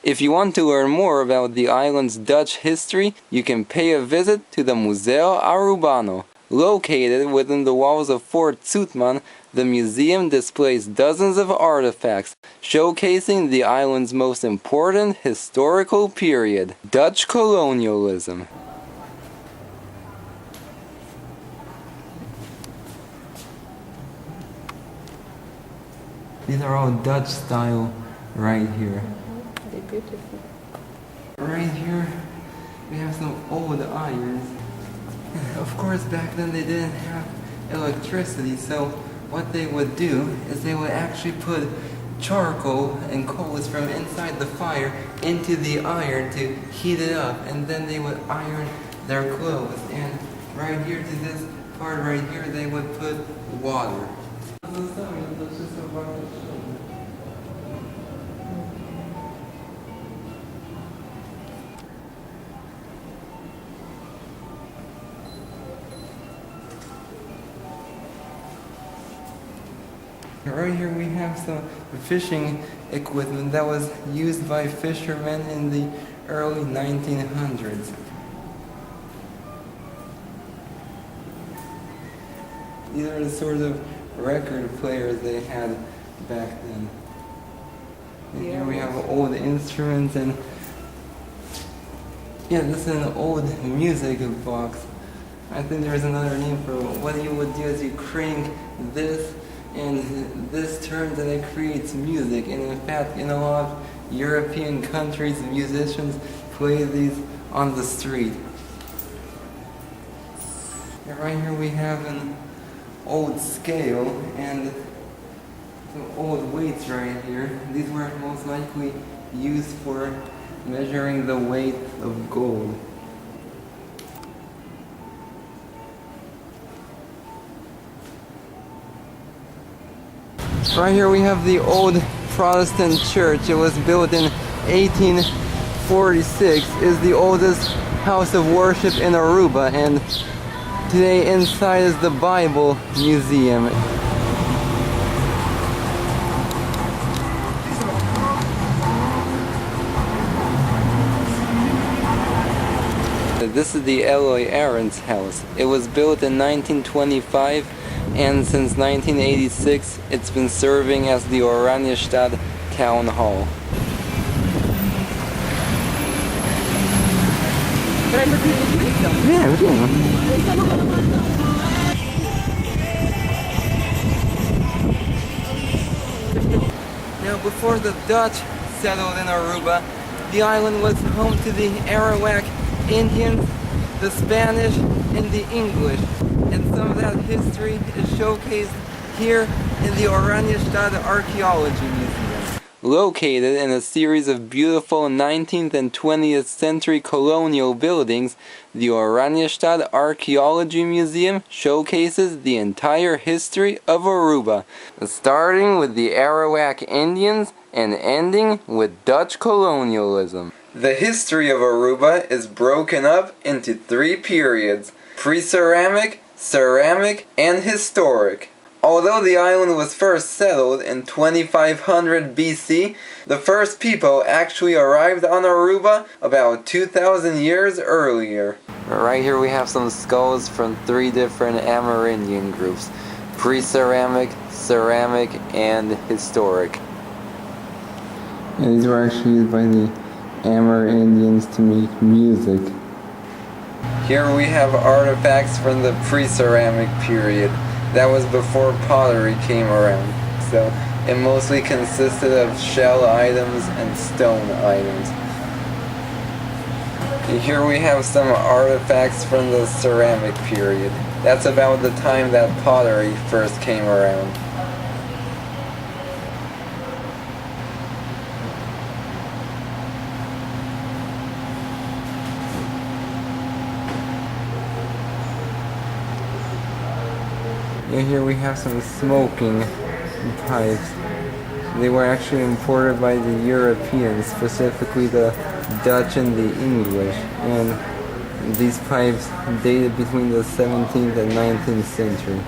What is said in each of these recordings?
If you want to learn more about the island's Dutch history, you can pay a visit to the Museo Arubano. Located within the walls of Fort Zoutman, the museum displays dozens of artifacts, showcasing the island's most important historical period, Dutch colonialism. These are all Dutch style right here. They're beautiful. Right here, we have some old irons. Of course, back then they didn't have electricity, so what they would do is they would actually put charcoal and coals from inside the fire into the iron to heat it up, and then they would iron their clothes. And right here to this part right here, they would put water. Right here we have some fishing equipment that was used by fishermen in the early 1900s. These are the sort of record players they had back then. And here we have old instruments, and yeah, this is an old music box. I think there's another name for it. What you would do is you crank this and this turns and it creates music. And in fact, in a lot of European countries, musicians play these on the street. And right here we have an old scale and some old weights right here. These were most likely used for measuring the weight of gold. Right here we have the old Protestant church. It was built in 1846. It's the oldest house of worship in Aruba, and today inside is the Bible Museum. This is the Eloy Arendt's house. It was built in 1925, and since 1986 it's been serving as the Oranjestad town hall. Now, before the Dutch settled in Aruba, the island was home to the Arawak Indians, the Spanish, and the English. And some of that history is showcased here in the Oranjestad Archaeology Museum. Located in a series of beautiful 19th and 20th century colonial buildings, the Oranjestad Archaeology Museum showcases the entire history of Aruba, starting with the Arawak Indians and ending with Dutch colonialism. The history of Aruba is broken up into three periods: pre-ceramic, ceramic, and historic. Although the island was first settled in 2500 BC, the first people actually arrived on Aruba about 2,000 years earlier. Right here we have some skulls from three different Amerindian groups: pre-ceramic, ceramic, and historic. And these were actually used by the Amerindians to make music. Here we have artifacts from the pre-ceramic period. That was before pottery came around, so it mostly consisted of shell items and stone items. And here we have some artifacts from the ceramic period. That's about the time that pottery first came around. And here we have some smoking pipes. They were actually imported by the Europeans, specifically the Dutch and the English. And these pipes dated between the 17th and 19th century.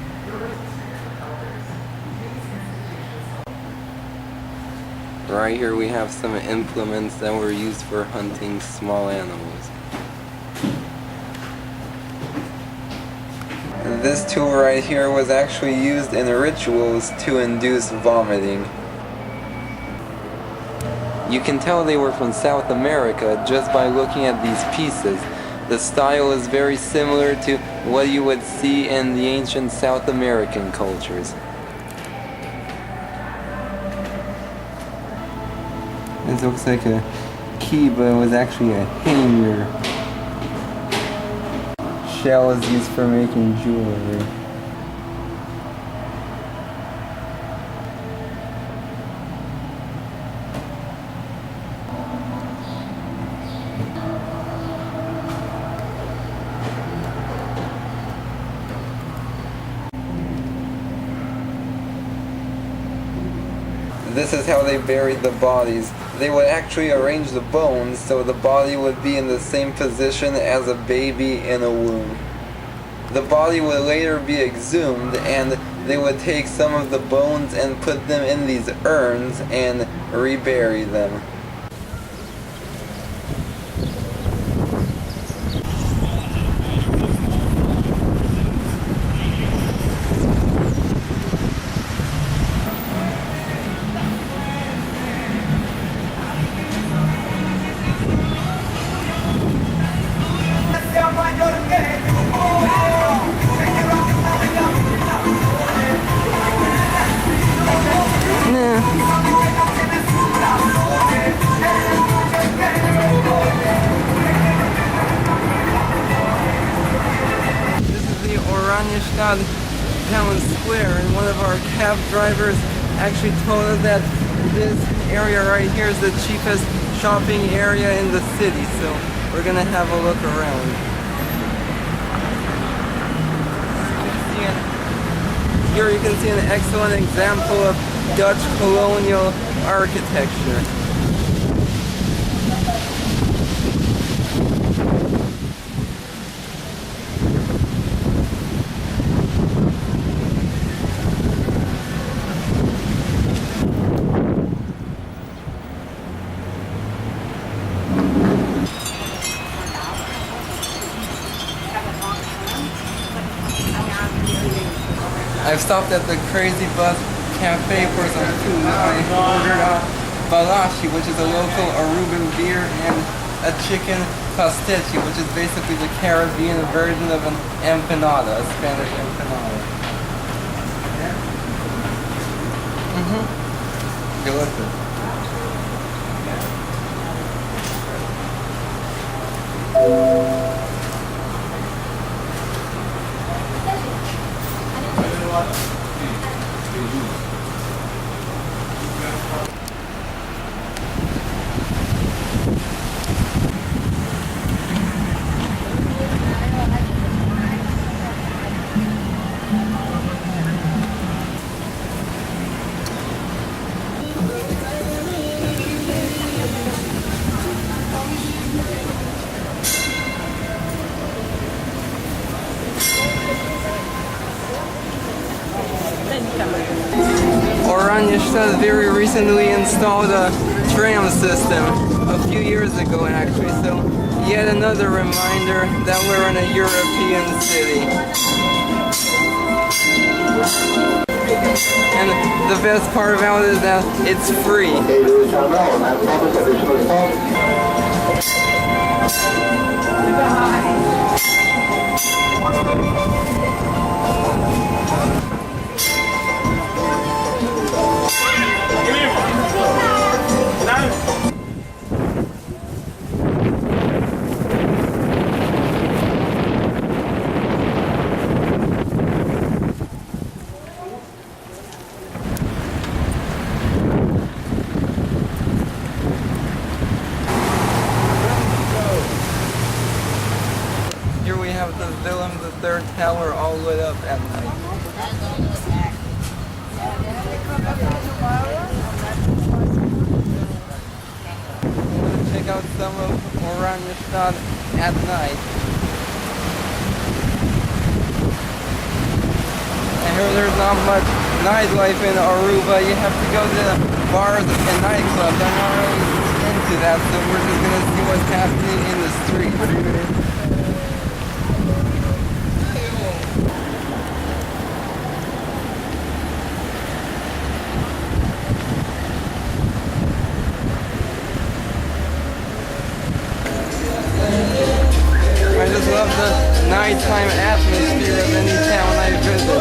right here we have some implements that were used for hunting small animals. This tool right here was actually used in rituals to induce vomiting. You can tell they were from South America just by looking at these pieces. The style is very similar to what you would see in the ancient South American cultures. This looks like a key, but it was actually a hanger. Shell is used for making jewelry. This is how they buried the bodies. They would actually arrange the bones so the body would be in the same position as a baby in a womb. The body would later be exhumed, and they would take some of the bones and put them in these urns and rebury them. Oranjestad town square, and one of our cab drivers actually told us that this area right here is the cheapest shopping area in the city, so we're gonna have a look around. Here you can see an excellent example of Dutch colonial architecture. I've stopped at the Crazy Bus Cafe for some food. I ordered balashi, which is a local Aruban beer, and a chicken pastechi, which is basically the Caribbean version of an empanada, a Spanish empanada. Delicious. Oranjestad very recently installed a tram system, a few years ago actually, so yet another reminder that we're in a European city. And the best part about it is that it's free. Here we have the Willem III Tower all lit up at night. Check out some of Oranjestad at night. I hear there's not much nightlife in Aruba. You have to go to bars and nightclubs. I'm not really into that, so we're just gonna see what's happening in the street. I just love the nighttime atmosphere of any town I visit.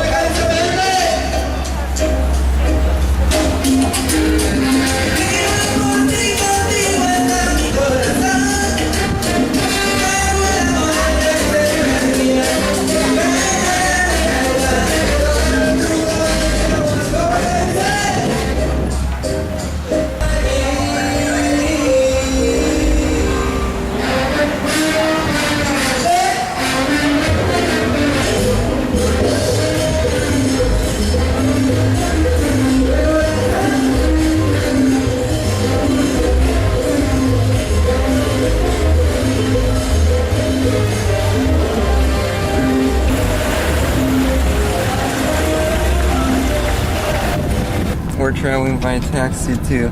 We're traveling by taxi to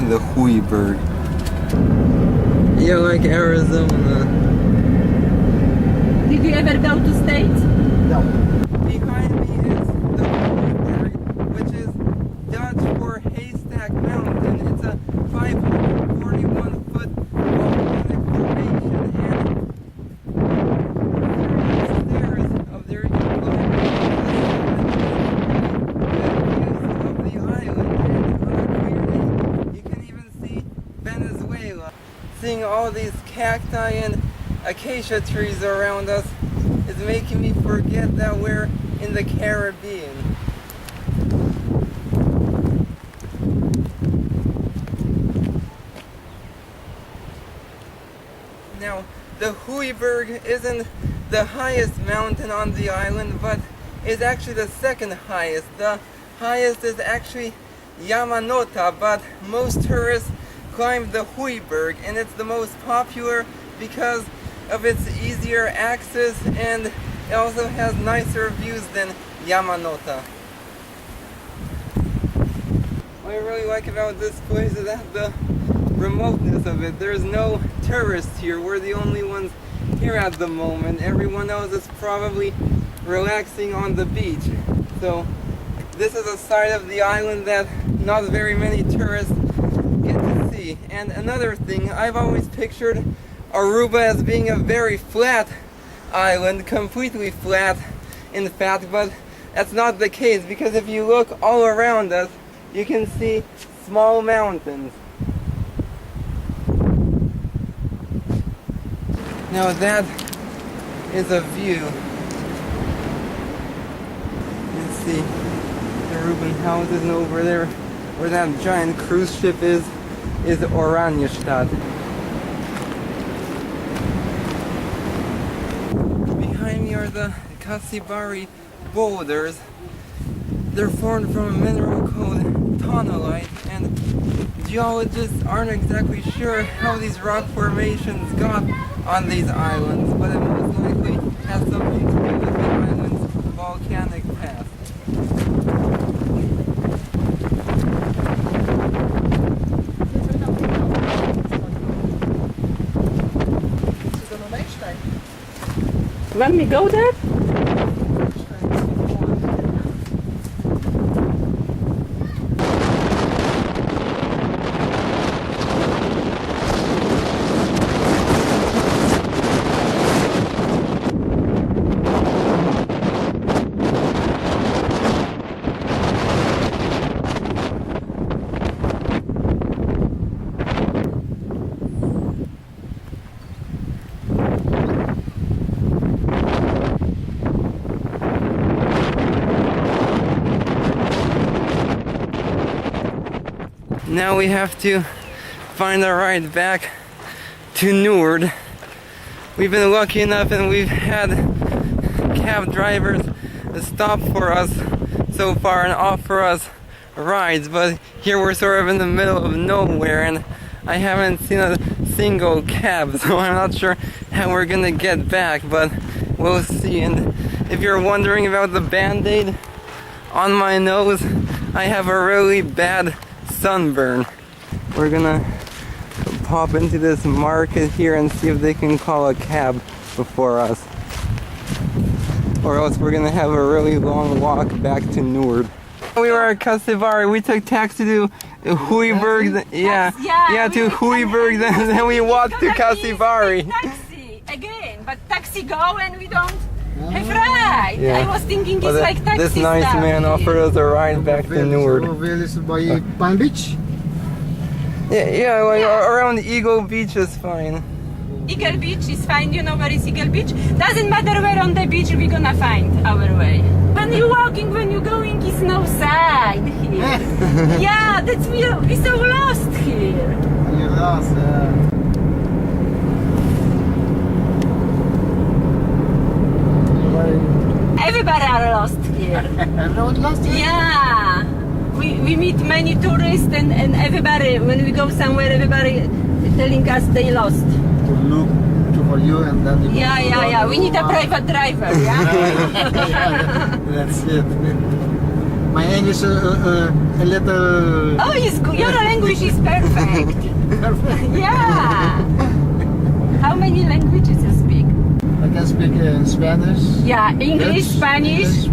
the Hooiberg. You like Arizona? Did you ever go to States? No. Behind me is the Hooiberg, which is Dutch for Haystack Mountain. It's a 541-foot volcanic formation, and stairs of their seeing all these cacti and acacia trees around us is making me forget that we're in the Caribbean. Now, the Hooiberg isn't the highest mountain on the island, but is actually the second highest. The highest is actually Yamanota, but most tourists climb the Hooiberg, and it's the most popular because of its easier access, and it also has nicer views than Yamanota. What I really like about this place is that the remoteness of it. There's no tourists here. We're the only ones here at the moment. Everyone else is probably relaxing on the beach. So this is a side of the island that not very many tourists get to see. And another thing, I've always pictured Aruba as being a very flat island, completely flat in fact, but that's not the case, because if you look all around us, you can see small mountains. Now that is a view. You can see the Aruban houses, and over there where that giant cruise ship is Oranjestad. Behind me are the Casibari Boulders. They're formed from a mineral called tonalite, and geologists aren't exactly sure how these rock formations got on these islands, but it most likely has something to do with the island's volcanic past. Let me go there? Now we have to find a ride back to Noord. We've been lucky enough and we've had cab drivers stop for us so far and offer us rides, but here we're sort of in the middle of nowhere and I haven't seen a single cab, so I'm not sure how we're gonna get back, but we'll see. And if you're wondering about the band-aid on my nose, I have a really bad sunburn. We're gonna pop into this market here and see if they can call a cab before us. Or else we're gonna have a really long walk back to Noord. We were at Casibari, we took taxi to Hooiberg, to Hooiberg, then we walked to Casibari. Taxi again, but taxi go and we don't have ride. Yeah. I was thinking it's like taxi This nice stuff. man offered us a ride back to Noord. By Palm Beach? Yeah, like around Eagle Beach is fine. Eagle Beach is fine. You know where is Eagle Beach? Doesn't matter where on the beach we're gonna find our way. When you're walking, when you're going, is no sign here. Yeah, that's we're so lost here. You're lost, Everybody are lost here. Everyone lost here? Yeah. We meet many tourists and everybody, when we go somewhere, everybody telling us they lost. To look for you and then you Yeah. We need a private driver, yeah? That's it. My English a little... Oh, it's good. Your language is perfect. Perfect. Yeah. How many languages you speak? I can speak Spanish. Yeah, English, Dutch, Spanish,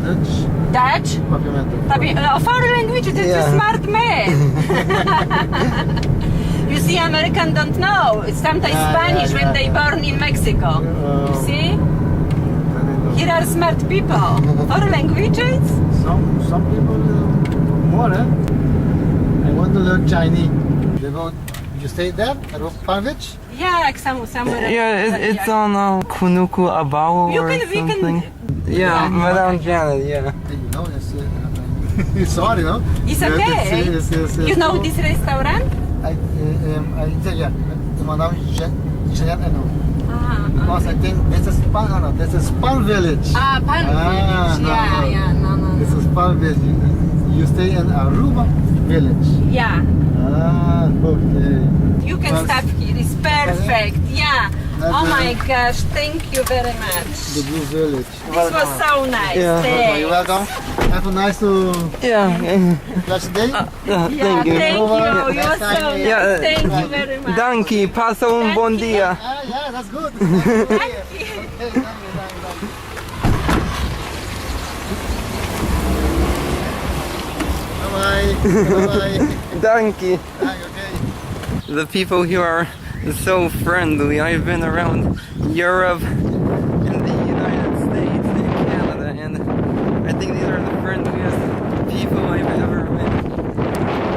Dutch. Dutch. Papiamento. 4 languages, that's Yeah. a smart man. You see, Americans don't know. It's sometimes Spanish when they born in Mexico. You see? Here are smart people. 4 languages? Some people more, eh? I want to learn Chinese. You stay there at Palm Beach? Yeah, like somewhere. Yeah, it's on Kunuku Abawa You or can- we can- something. Yeah, Madame Janet, yeah. You know, it's sorry, no? It's okay. Yes. You know this restaurant? I think, yeah. Madame Janet, I know. Because I think this is Palm Village. Palm Village. No. This is Palm Village. You stay in Aruba Village. Yeah. Okay. You can Well, stop here. It's perfect. Yeah. That's Oh my it. gosh. Thank you very much. The Blue Village. This was so nice. Yeah. Thanks. You're welcome. Have a nice Yeah. blessed day. Yeah, Thank you. thank you. You are so nice. Yeah, Thank you very much. Danke, passa un bon dia. Yeah, that's good. Bye-bye. Danke. Okay. The people here are so friendly. I've been around Europe